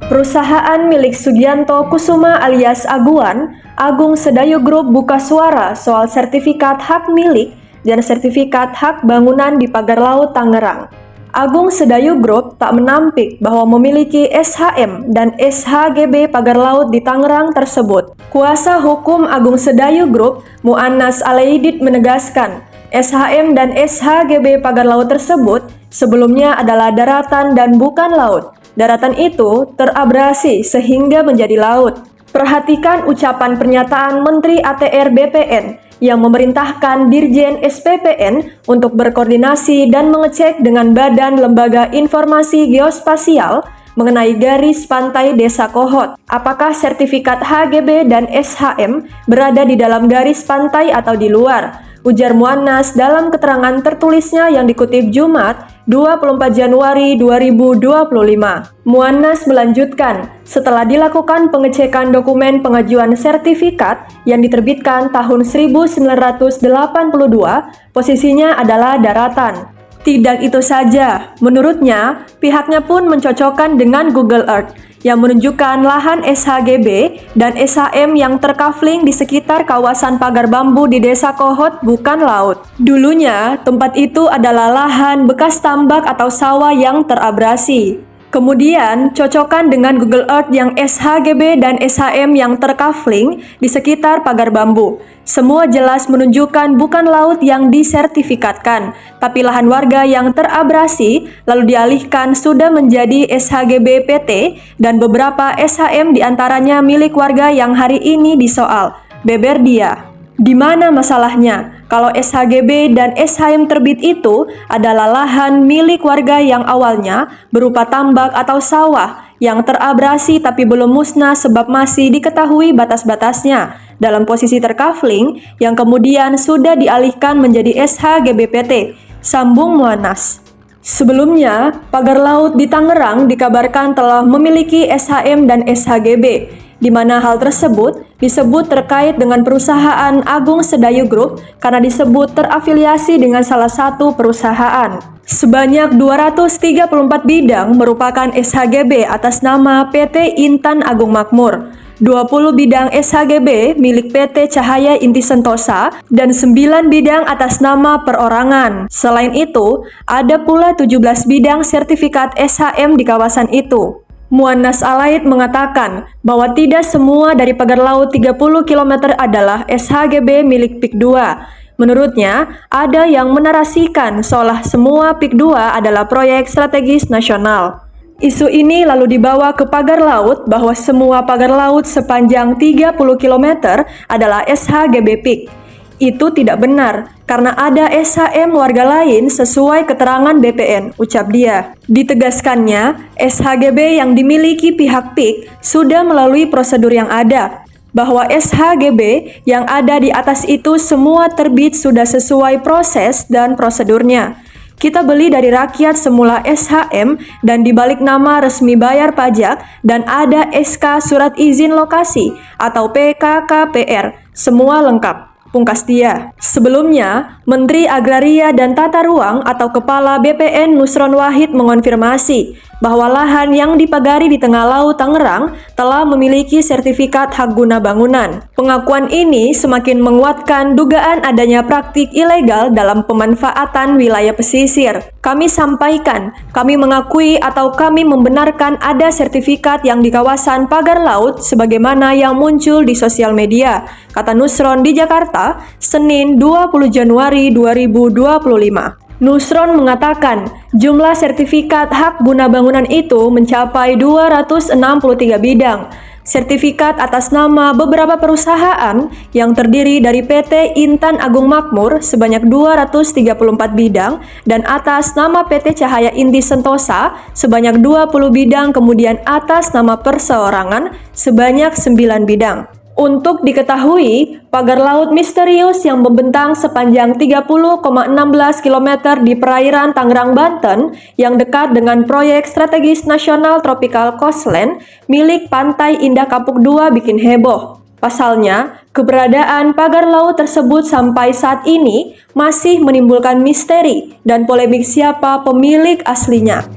Perusahaan milik Sugianto Kusuma alias Aguan, Agung Sedayu Group buka suara soal sertifikat hak milik dan sertifikat hak bangunan di Pagar Laut Tangerang. Agung Sedayu Group tak menampik bahwa memiliki SHM dan SHGB Pagar Laut di Tangerang tersebut. Kuasa hukum Agung Sedayu Group, Mu'annas Alaidit menegaskan, SHM dan SHGB Pagar Laut tersebut sebelumnya adalah daratan dan bukan laut. Daratan itu terabrasi sehingga menjadi laut. Perhatikan ucapan pernyataan Menteri ATR BPN yang memerintahkan Dirjen SPPN untuk berkoordinasi dan mengecek dengan Badan Lembaga Informasi Geospasial mengenai garis pantai Desa Kohot. Apakah sertifikat HGB dan SHM berada di dalam garis pantai atau di luar? Ujar Mu'annas dalam keterangan tertulisnya yang dikutip Jumat 24 Januari 2025. Mu'annas melanjutkan, setelah dilakukan pengecekan dokumen pengajuan sertifikat yang diterbitkan tahun 1982, posisinya adalah daratan. Tidak itu saja, menurutnya, pihaknya pun mencocokkan dengan Google Earth yang menunjukkan lahan SHGB dan SHM yang terkafling di sekitar kawasan Pagar Bambu di Desa Kohot bukan laut. Dulunya, tempat itu adalah lahan bekas tambak atau sawah yang terabrasi. Kemudian, cocokkan dengan Google Earth yang SHGB dan SHM yang terkafling di sekitar Pagar Bambu. Semua jelas menunjukkan bukan laut yang disertifikatkan, tapi lahan warga yang terabrasi lalu dialihkan sudah menjadi SHGB PT dan beberapa SHM diantaranya milik warga yang hari ini disoal. Beber dia. Di mana masalahnya? Kalau SHGB dan SHM terbit itu adalah lahan milik warga yang awalnya berupa tambak atau sawah yang terabrasi tapi belum musnah sebab masih diketahui batas-batasnya dalam posisi terkafling yang kemudian sudah dialihkan menjadi SHGB PT, sambung Mu'annas. Sebelumnya, Pagar Laut di Tangerang dikabarkan telah memiliki SHM dan SHGB, di mana hal tersebut disebut terkait dengan perusahaan Agung Sedayu Group karena disebut terafiliasi dengan salah satu perusahaan. Sebanyak 234 bidang merupakan SHGB atas nama PT Intan Agung Makmur, 20 bidang SHGB milik PT Cahaya Inti Sentosa, dan 9 bidang atas nama perorangan. Selain itu, ada pula 17 bidang sertifikat SHM di kawasan itu. Mu'annas Alaid mengatakan bahwa tidak semua dari Pagar Laut 30 km adalah SHGB milik PIK 2. Menurutnya, ada yang menarasikan seolah semua PIK 2 adalah proyek strategis nasional. Isu ini lalu dibawa ke Pagar Laut bahwa semua pagar laut sepanjang 30 km adalah SHGB PIK. Itu tidak benar, karena ada SHM warga lain sesuai keterangan BPN, ucap dia. Ditegaskannya, SHGB yang dimiliki pihak PIK sudah melalui prosedur yang ada, bahwa SHGB yang ada di atas itu semua terbit sudah sesuai proses dan prosedurnya. Kita beli dari rakyat semula SHM dan dibalik nama resmi bayar pajak dan ada SK Surat Izin Lokasi atau PKKPR, semua lengkap. Pungkas dia. Sebelumnya, Menteri Agraria dan Tata Ruang atau Kepala BPN Nusron Wahid mengonfirmasi bahwa lahan yang dipagari di tengah laut Tangerang telah memiliki sertifikat hak guna bangunan. Pengakuan ini semakin menguatkan dugaan adanya praktik ilegal dalam pemanfaatan wilayah pesisir. Kami sampaikan, kami mengakui atau kami membenarkan ada sertifikat yang di kawasan Pagar Laut sebagaimana yang muncul di sosial media, kata Nusron di Jakarta, Senin 20 Januari 2025. Nusron mengatakan jumlah sertifikat hak guna bangunan itu mencapai 263 bidang. Sertifikat atas nama beberapa perusahaan yang terdiri dari PT Intan Agung Makmur sebanyak 234 bidang dan atas nama PT Cahaya Inti Sentosa sebanyak 20 bidang, kemudian atas nama perseorangan sebanyak 9 bidang. Untuk diketahui, pagar laut misterius yang membentang sepanjang 30,16 km di perairan Tangerang, Banten yang dekat dengan proyek strategis nasional Tropical Coastline milik Pantai Indah Kapuk II bikin heboh. Pasalnya, keberadaan pagar laut tersebut sampai saat ini masih menimbulkan misteri dan polemik siapa pemilik aslinya.